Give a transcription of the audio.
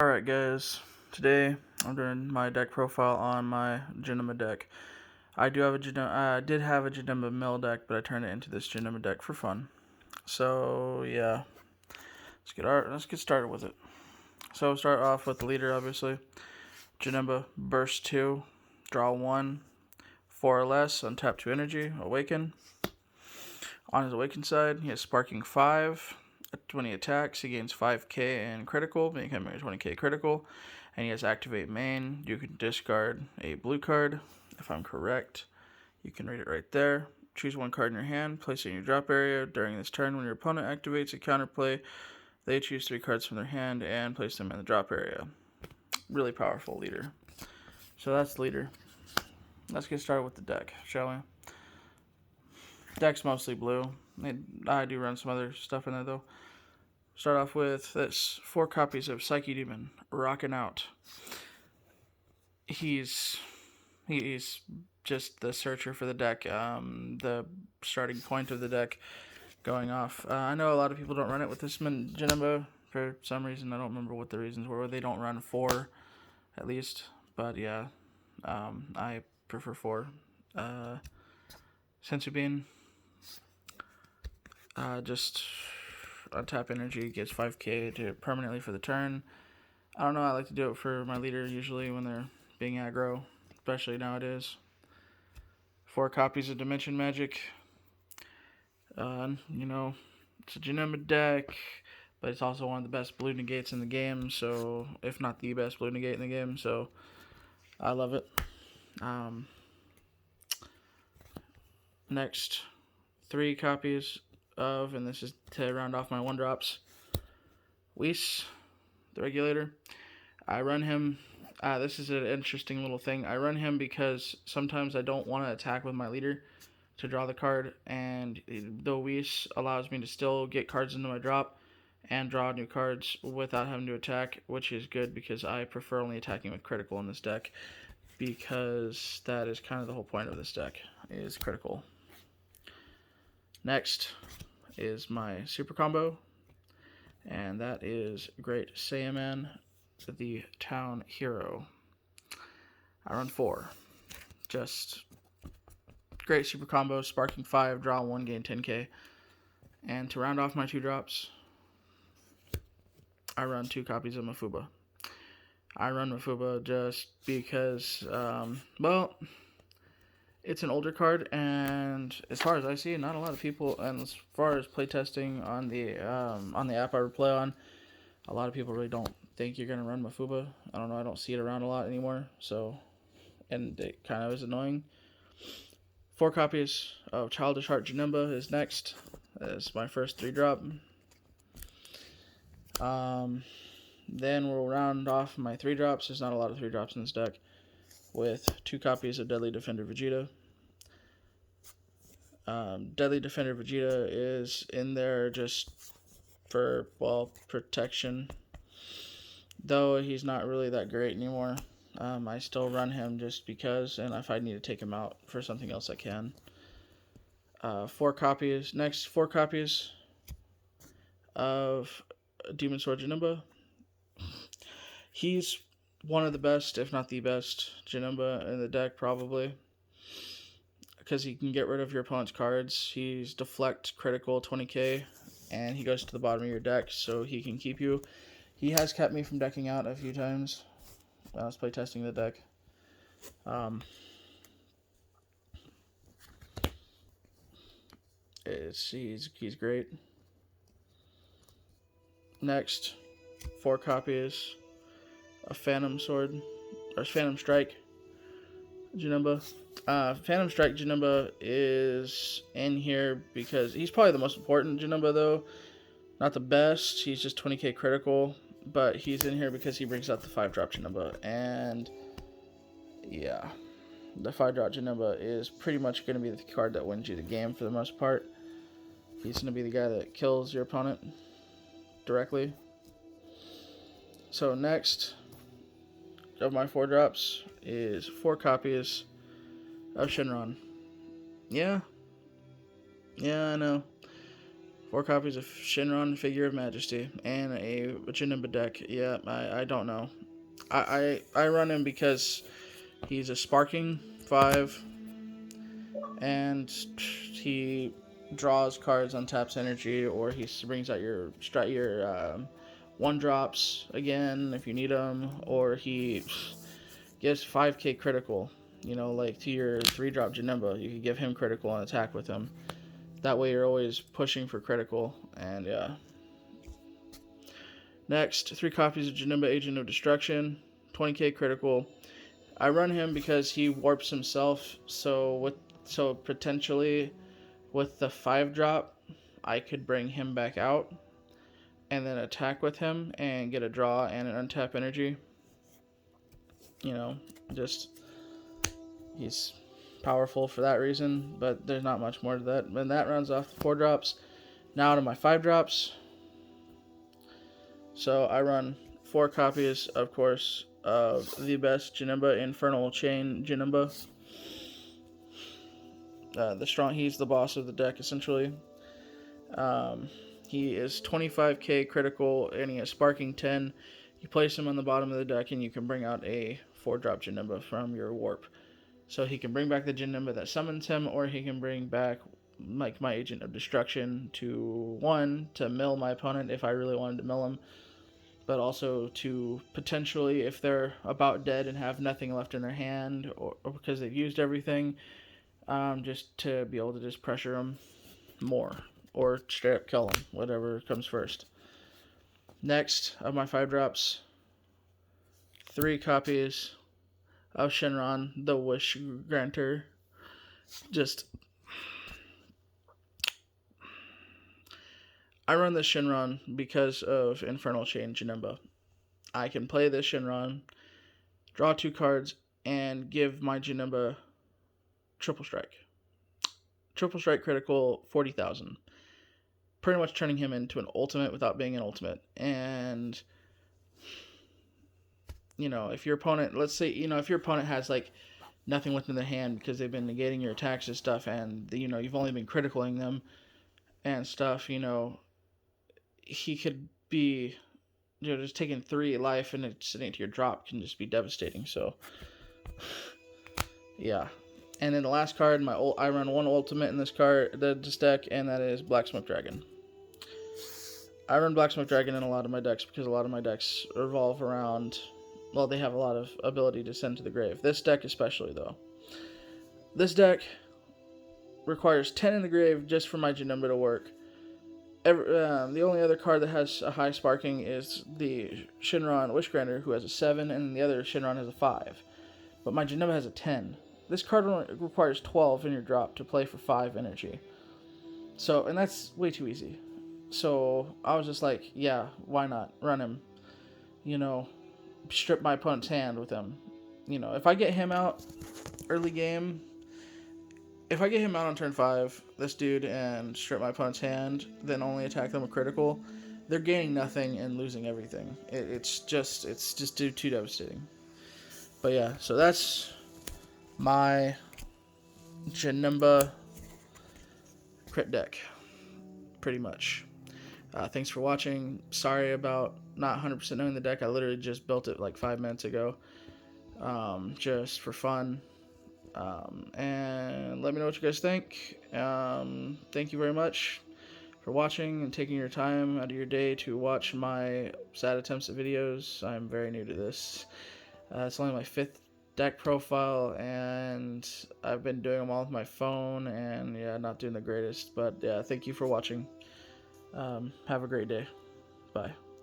Alright guys, today I'm doing my deck profile on my Janemba deck. I did have a Janemba mill deck, but I turned it into this Janemba deck for fun. So yeah, let's get started with it. So start off with the leader, obviously. Janemba burst 2, draw 1, 4 or less, untap 2 energy, awaken. On his awaken side, he has sparking 5. When he attacks, he gains 5k and critical, making him a 20k critical. And he has activate main. You can discard a blue card, if I'm correct. You can read it right there. Choose one card in your hand, place it in your drop area. During this turn, when your opponent activates a counterplay, they choose 3 cards from their hand and place them in the drop area. Really powerful leader. So that's the leader. Let's get started with the deck, shall we? Deck's mostly blue. I do run some other stuff in there though. Start off with this 4 copies of Psyche Demon, rocking out. He's just the searcher for the deck, the starting point of the deck going off. I know a lot of people don't run it with this Janemba for some reason. I don't remember what the reasons were. They don't run 4, at least. But yeah, I prefer 4. Sensu Bean, just untap energy, gets 5k to permanently for the turn. I don't know, I like to do it for my leader usually when they're being aggro, especially nowadays. 4 copies of Dimension Magic. It's a Janemba deck, but it's also one of the best blue negates in the game, so if not the best blue negate in the game, so I love it. Next, 3 copies of, and this is to round off my 1-drops, Whis, the Regulator. I run him. This is an interesting little thing. I run him because sometimes I don't want to attack with my leader to draw the card, and the Whis allows me to still get cards into my drop and draw new cards without having to attack, which is good because I prefer only attacking with critical in this deck, because that is kind of the whole point of this deck, is critical. Next is my super combo, and that is Great Saiyaman, the Town Hero. I run 4. Just great super combo, sparking 5, draw 1, gain 10k. And to round off my 2-drops, I run 2 copies of Mafuba. I run Mafuba just because, it's an older card, and as far as I see, not a lot of people, and as far as playtesting on the app I play on, a lot of people really don't think you're going to run Mafuba. I don't know, I don't see it around a lot anymore, so, and it kind of is annoying. 4 copies of Childish Heart Janemba is next. That's my first 3-drop. Then we'll round off my 3-drops. There's not a lot of 3-drops in this deck, with 2 copies of Deadly Defender Vegeta. Deadly Defender Vegeta is in there just for, protection. Though he's not really that great anymore. I still run him just because, and if I need to take him out for something else, I can. 4 copies. Next, 4 copies of Demon Sword Janemba. He's one of the best, if not the best, Janemba in the deck, probably, because he can get rid of your opponent's cards. He's deflect, critical, 20k, and he goes to the bottom of your deck, so he can keep you. He has kept me from decking out a few times when I was playtesting the deck. He's great. Next, 4 copies of Phantom Sword, or Phantom Strike Janemba. Phantom Strike Janemba is in here because he's probably the most important Janemba, though. Not the best. He's just 20k critical, but he's in here because he brings out the 5-drop Janemba. And yeah, the 5-drop Janemba is pretty much going to be the card that wins you the game for the most part. He's going to be the guy that kills your opponent directly. So next of my 4-drops is 4 copies of Shenron. Yeah, I know. 4 copies of Shinron Figure of Majesty and a janemba deck. Yeah, I don't know. I run him because he's a sparking 5, and he draws cards, untaps energy, or he brings out your 1-drops again if you need them, or he gives 5k critical. You know, like to your 3-drop janemba, you can give him critical and attack with him. That way you're always pushing for critical, and yeah. Next, 3 copies of Janemba Agent of Destruction, 20k critical. I run him because he warps himself, so potentially with the 5-drop, I could bring him back out and then attack with him and get a draw and an untap energy. You know, just he's powerful for that reason, but there's not much more to that. And that runs off the 4-drops. Now to my 5-drops. So I run 4 copies, of course, of the best Janemba, Infernal Chain Janemba. He's the boss of the deck, essentially. He is 25k critical, and he has Sparking 10. You place him on the bottom of the deck, and you can bring out a 4-drop Janemba from your warp. So he can bring back the Janemba that summons him, or he can bring back like my Agent of Destruction to mill my opponent if I really wanted to mill him, but also to potentially, if they're about dead and have nothing left in their hand, or because they've used everything, just to be able to just pressure them more, or straight up kill them, whatever comes first. Next, of my 5-drops, 3 copies of Shinron, the Wish Granter. I run this Shinron because of Infernal Chain Janemba. I can play this Shinron, draw 2 cards, and give my Janemba Triple Strike. Triple Strike critical, 40,000. Pretty much turning him into an ultimate without being an ultimate. And, you know, if your opponent, let's say, you know, if your opponent has, like, nothing within their hand because they've been negating your attacks and stuff, and, you know, you've only been criticaling them and stuff, you know, he could be, you know, just taking 3 life and it's sitting to your drop can just be devastating. So, yeah. And then the last card, I run 1 ultimate in this deck, and that is Black Smoke Dragon. I run Black Smoke Dragon in a lot of my decks because a lot of my decks revolve around, well, they have a lot of ability to send to the grave. This deck especially, though. This deck requires 10 in the grave just for my Janemba to work. The only other card that has a high sparking is the Shinron Wishgranter, who has a 7, and the other Shinron has a 5. But my Janemba has a 10. This card requires 12 in your drop to play for 5 energy. So, and that's way too easy. So, I was just like, yeah, why not? Run him. You know, strip my opponent's hand with him. You know, if I get him out early game, if I get him out on turn 5, this dude, and strip my opponent's hand, then only attack them with critical, they're gaining nothing and losing everything. It's just too devastating. But yeah, so that's my Janemba crit deck, pretty much. Thanks for watching. Sorry about not 100% knowing the deck. I literally just built it like 5 minutes ago, just for fun. And let me know what you guys think. Thank you very much for watching and taking your time out of your day to watch my sad attempts at videos. I'm very new to this. It's only my 5th deck profile, and I've been doing them all with my phone, and yeah, not doing the greatest. But yeah, thank you for watching. Have a great day. Bye.